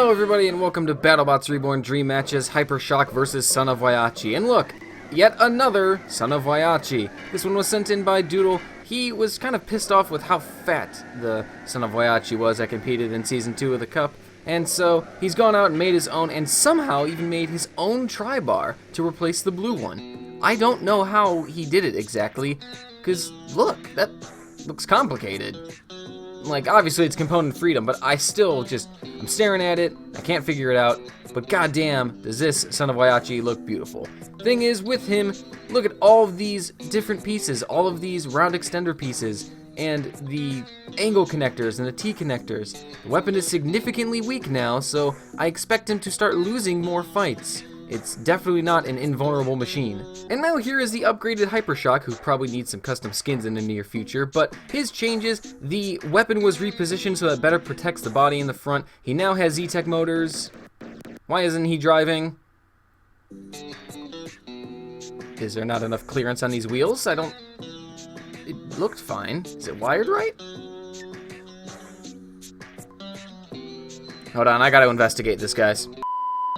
Hello everybody and welcome to BattleBots Reborn Dream Matches, Hypershock versus Son of Whyachi. And look, yet another Son of Whyachi. This one was sent in by Doodle. He was kind of pissed off with how fat the Son of Whyachi was that competed in Season 2 of the Cup. And so he's gone out and made his own, and somehow even made his own tri-bar to replace the blue one. I don't know how he did it exactly, because look, that looks complicated. Like, obviously it's component freedom, but I still I'm staring at it, I can't figure it out, but goddamn, does this Son of Whyachi look beautiful. Thing is, with him, look at all of these different pieces, all of these round extender pieces, and the angle connectors and the T connectors. The weapon is significantly weak now, so I expect him to start losing more fights. It's definitely not an invulnerable machine. And now here is the upgraded Hypershock, who probably needs some custom skins in the near future, but his changes, the weapon was repositioned so that it better protects the body in the front. He now has Z-Tech motors. Why isn't he driving? Is there not enough clearance on these wheels? It looked fine. Is it wired right? Hold on, I gotta investigate this, guys.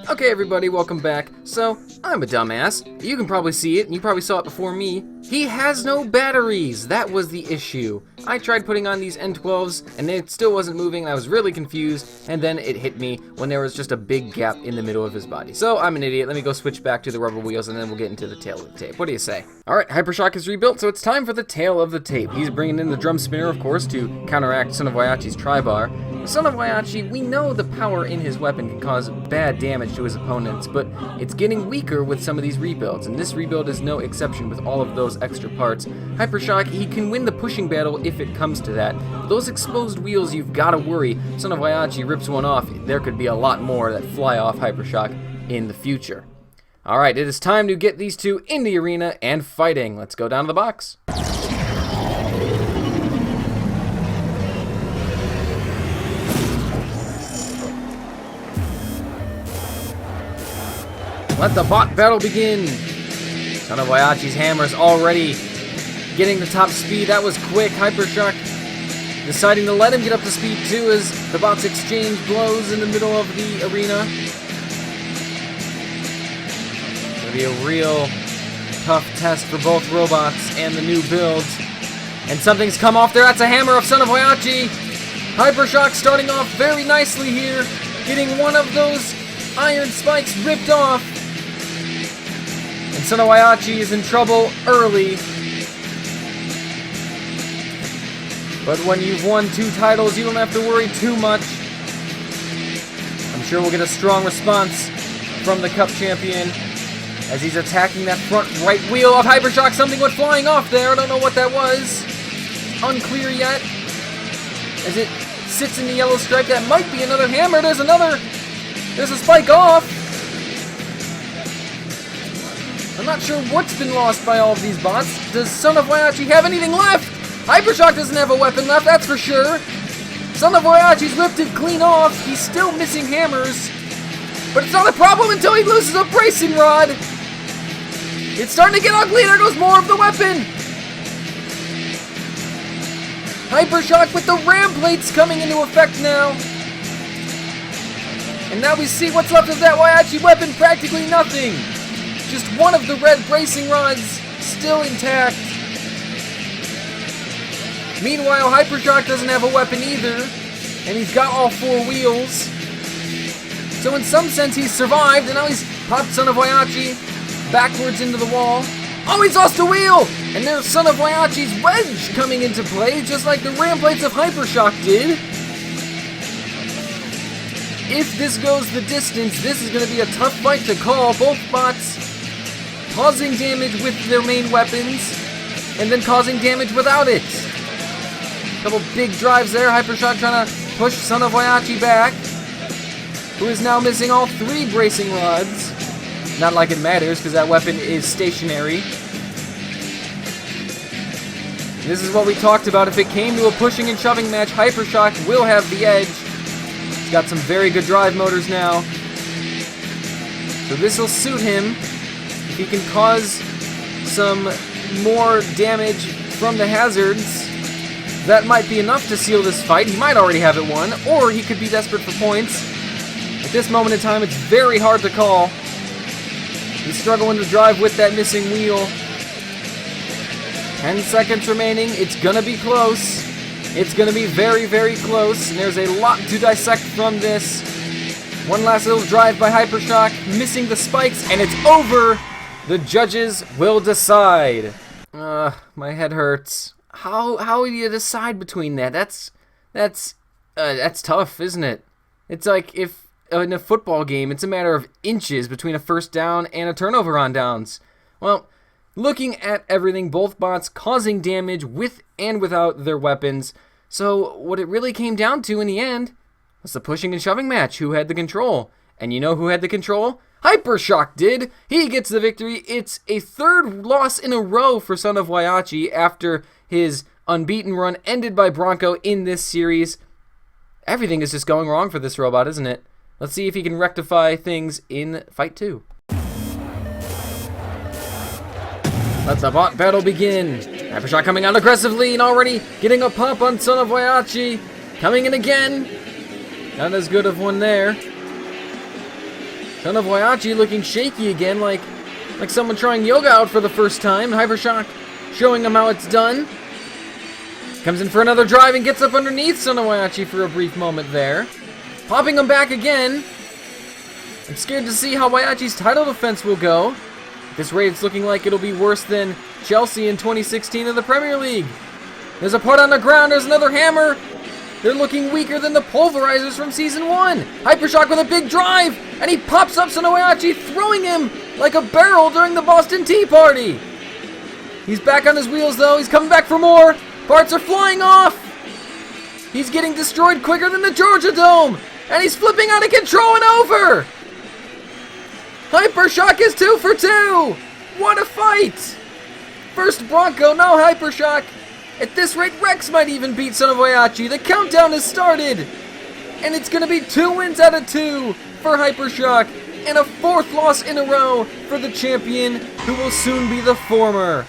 Okay everybody, welcome back. So, I'm a dumbass. You can probably see it, and you probably saw it before me. He has no batteries! That was the issue. I tried putting on these N12s, and it still wasn't moving, and I was really confused, and then it hit me when there was just a big gap in the middle of his body. So, I'm an idiot. Let me go switch back to the rubber wheels, and then we'll get into the tail of the tape. What do you say? Alright, Hypershock is rebuilt, so it's time for the tail of the tape. He's bringing in the drum spinner, of course, to counteract Son of Whyachi's tri-bar. Son of Whyachi, we know the power in his weapon can cause bad damage to his opponents, but it's getting weaker with some of these rebuilds, and this rebuild is no exception with all of those extra parts. Hypershock, he can win the pushing battle if it comes to that. Those exposed wheels, you've got to worry. Son of Whyachi rips one off, there could be a lot more that fly off Hypershock in the future. Alright, it is time to get these two in the arena and fighting. Let's go down to the box. Let the bot battle begin! Son of Whyachi's hammer is already getting the top speed. That was quick. Hypershock deciding to let him get up to speed too as the bots exchange blows in the middle of the arena. It's gonna be a real tough test for both robots and the new builds. And something's come off there. That's a hammer of Son of Whyachi. Hypershock starting off very nicely here, getting one of those iron spikes ripped off. And Son of Whyachi is in trouble early. But when you've won 2 titles, you don't have to worry too much. I'm sure we'll get a strong response from the Cup champion as he's attacking that front right wheel of Hypershock. Something went flying off there. I don't know what that was. Unclear yet. As it sits in the yellow stripe, that might be another hammer. There's a spike off. I'm not sure what's been lost by all of these bots. Does Son of Whyachi have anything left? Hypershock doesn't have a weapon left, that's for sure. Son of Whyachi's ripped it clean off. He's still missing hammers. But it's not a problem until he loses a bracing rod. It's starting to get ugly. There goes more of the weapon. Hypershock with the ram plates coming into effect now. And now we see what's left of that Whyachi weapon, practically nothing. Just one of the red bracing rods still intact. Meanwhile, Hypershock doesn't have a weapon either, and he's got all 4 wheels. So in some sense he's survived, and now he's popped Son of Whyachi backwards into the wall. Oh, he's lost a wheel! And there's Son of Whyachi's wedge coming into play, just like the ram plates of Hypershock did. If this goes the distance, this is going to be a tough fight to call. Both bots causing damage with their main weapons, and then causing damage without it. Couple big drives there. Hypershock trying to push Son of Whyachi back, who is now missing all 3 bracing rods. Not like it matters, because that weapon is stationary. This is what we talked about. If it came to a pushing and shoving match, Hypershock will have the edge. He's got some very good drive motors now, so this will suit him. If he can cause some more damage from the hazards, that might be enough to seal this fight. He might already have it won, or he could be desperate for points. this moment in time, it's very hard to call. He's struggling to drive with that missing wheel. 10 seconds remaining. It's going to be close. It's going to be very, very close. And there's a lot to dissect from this. One last little drive by Hypershock, missing the spikes, and it's over. The judges will decide. My head hurts. How do you decide between that? That's tough, isn't it? It's like if in a football game, it's a matter of inches between a first down and a turnover on downs. Well, looking at everything, both bots causing damage with and without their weapons. So what it really came down to in the end was the pushing and shoving match. Who had the control? And you know who had the control? Hypershock did. He gets the victory. It's a third loss in a row for Son of Whyachi after his unbeaten run ended by Barangoat in this series. Everything is just going wrong for this robot, isn't it? Let's see if he can rectify things in Fight 2. Let the bot battle begin. Hypershock coming out aggressively and already getting a pop on Son of Whyachi. Coming in again. Not as good of one there. Son of Whyachi looking shaky again, like someone trying yoga out for the first time. Hypershock showing him how it's done. Comes in for another drive and gets up underneath Son of Whyachi for a brief moment there. Popping him back again. I'm scared to see how Whyachi's title defense will go. At this rate, it's looking like it'll be worse than Chelsea in 2016 in the Premier League. There's a part on the ground. There's another hammer. They're looking weaker than the pulverizers from Season 1. Hypershock with a big drive, and he pops up Son of Whyachi, throwing him like a barrel during the Boston Tea Party. He's back on his wheels, though. He's coming back for more. Parts are flying off. He's getting destroyed quicker than the Georgia Dome, and he's flipping out of control and over. Hypershock is 2 for 2. What a fight. First Bronco, now Hypershock. At this rate, Rex might even beat Son of Whyachi. The countdown has started. And it's going to be 2 wins out of 2 for Hypershock. And a 4th loss in a row for the champion, who will soon be the former.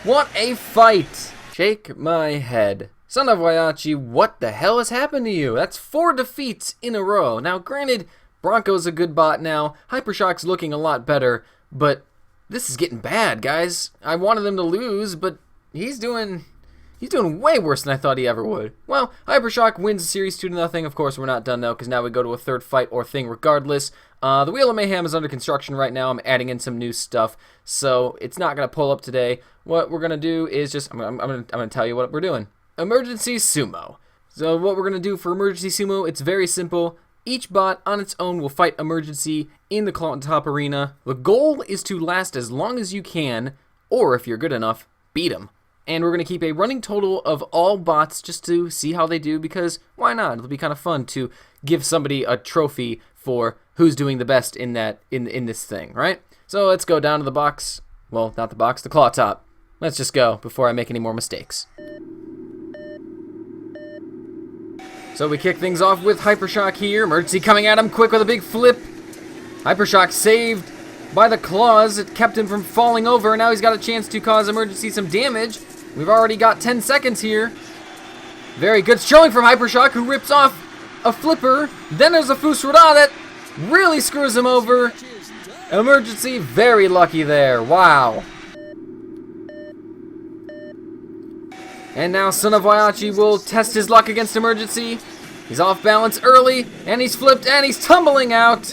What a fight. Shake my head. Son of Whyachi, what the hell has happened to you? That's 4 defeats in a row. Now, granted, Bronco's a good bot now. Hypershock's looking a lot better. But this is getting bad, guys. I wanted them to lose, but he's doing way worse than I thought he ever would. Well, Hypershock wins the series 2-0. Of course, we're not done, though, because now we go to a third fight or thing regardless. The Wheel of Mayhem is under construction right now. I'm adding in some new stuff, so it's not going to pull up today. What we're going to do is just, I'm going to tell you what we're doing. Emergency Sumo. So what we're going to do for Emergency Sumo, it's very simple. Each bot on its own will fight Emergency in the Claw on Top arena. The goal is to last as long as you can, or if you're good enough, beat them. And we're going to keep a running total of all bots just to see how they do, because why not? It'll be kind of fun to give somebody a trophy for who's doing the best in this thing, right? So let's go down to the box. Well, not the box, the claw top. Let's just go before I make any more mistakes. So we kick things off with Hypershock here. Emergency coming at him quick with a big flip. Hypershock saved by the claws. It kept him from falling over, and now he's got a chance to cause Emergency some damage. We've already got 10 seconds here. Very good showing from Hypershock, who rips off a flipper. Then there's a Fusroda that really screws him over. Emergency very lucky there. Wow. And now Son of Whyachi will test his luck against Emergency. He's off balance early, and he's flipped, and he's tumbling out.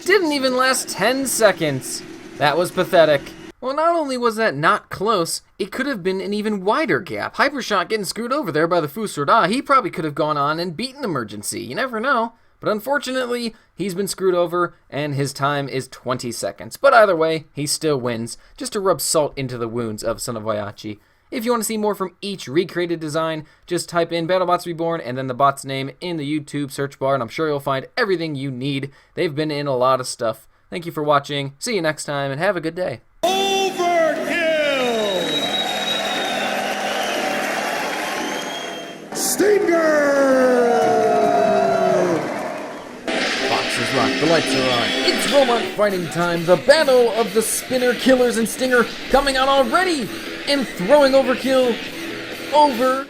Didn't even last 10 seconds. That was pathetic. Well, not only was that not close, it could have been an even wider gap. Hypershock getting screwed over there by the Fusroda. He probably could have gone on and beaten Emergency. You never know. But unfortunately, he's been screwed over, and his time is 20 seconds. But either way, he still wins, just to rub salt into the wounds of Son of Whyachi. If you want to see more from each recreated design, just type in BattleBots Reborn and then the bot's name in the YouTube search bar, and I'm sure you'll find everything you need. They've been in a lot of stuff. Thank you for watching. See you next time, and have a good day. Overkill! Stinger! Boxes rock, the lights are on. It's robot fighting time. The battle of the spinner, killers, and stinger coming out already. And throwing overkill over